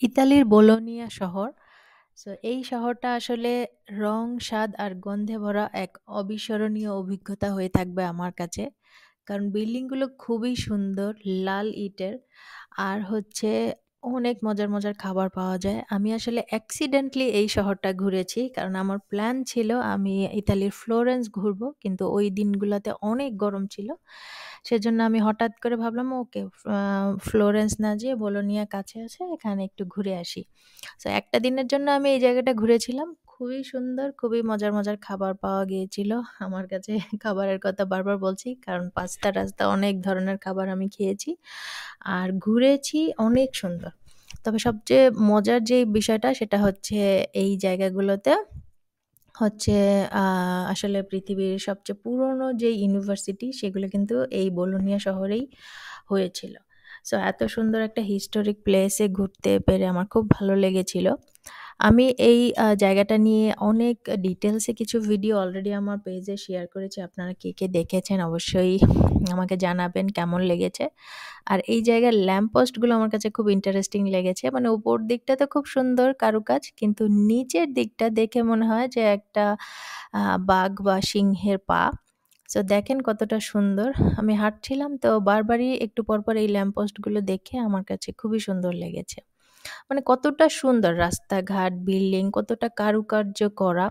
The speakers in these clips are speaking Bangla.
ইতালির বোলোনিয়া শহর। সো এই শহরটা আসলে রং, স্বাদ আর গন্ধে ভরা এক অবিস্মরণীয় অভিজ্ঞতা হয়ে থাকবে আমার কাছে। কারণ বিল্ডিংগুলো খুবই সুন্দর, লাল ইটের। আর হচ্ছে অনেক মজার, মজার খাবার পাওয়া যায়। আমি আসলে অ্যাক্সিডেন্টালি এই শহরটা ঘুরেছি। কারণ আমার প্ল্যান ছিল আমি ইতালির ফ্লোরেন্স ঘুরবো। কিন্তু ওই দিনগুলাতে অনেক গরম ছিল। সেজন্য আমি হঠাৎ করে ভাবলাম ওকে ফ্লোরেন্স না যেয়ে বোলোনিয়া কাছে আছে, এখানে একটু ঘুরে আসি। সো একটা দিনের জন্য আমি এই জায়গাটা ঘুরেছিলাম। খুবই সুন্দর, খুবই মজার, মজার খাবার পাওয়া গিয়েছিল। আমার কাছে খাবারের কথা বারবার বলছি কারণ পাস্তা-টাস্তা অনেক ধরনের খাবার আমি খেয়েছি। আর ঘুরেছি অনেক সুন্দর। তবে সবচেয়ে মজার যেই বিষয়টা সেটা হচ্ছে এই জায়গাগুলোতে হচ্ছে আসলে পৃথিবীর সবচেয়ে পুরনো যে ইউনিভার্সিটি সেগুলো কিন্তু এই বোলোনিয়া শহরেই হয়েছিল। সো এত সুন্দর একটা হিস্টোরিক প্লেসে ঘুরতে পেরে আমার খুব ভালো লেগেছিল। আমি এই জায়গাটা নিয়ে অনেক ডিটেইলসে কিছু ভিডিও অলরেডি আমার পেজে শেয়ার করেছি। আপনারা কে, কে দেখেছেন অবশ্যই আমাকে জানাবেন কেমন লেগেছে। আর এই জায়গার ল্যাম্প পোস্টগুলো আমার কাছে খুব ইন্টারেস্টিং লেগেছে। মানে উপর দিকটা তো খুব সুন্দর কারুকাজ। কিন্তু নিচের দিকটা দেখে মনে হয় যে একটা বাঘ বা সিংহের পা। সো দেখেন কতটা সুন্দর। আমি হাঁটছিলাম তো বারবারই একটু পরপর এই ল্যাম্প পোস্টগুলো দেখে আমার কাছে খুবই সুন্দর লেগেছে। মানে কতটা সুন্দর রাস্তাঘাট, বিল্ডিং কতটা কারুকার্য করা,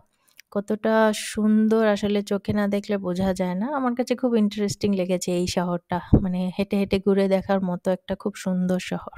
কতটা সুন্দর আসলে চোখে না দেখলে বোঝা যায় না। আমার কাছে খুব ইন্টারেস্টিং লেগেছে এই শহরটা। মানে হেঁটে, হেঁটে ঘুরে দেখার মতো একটা খুব সুন্দর শহর।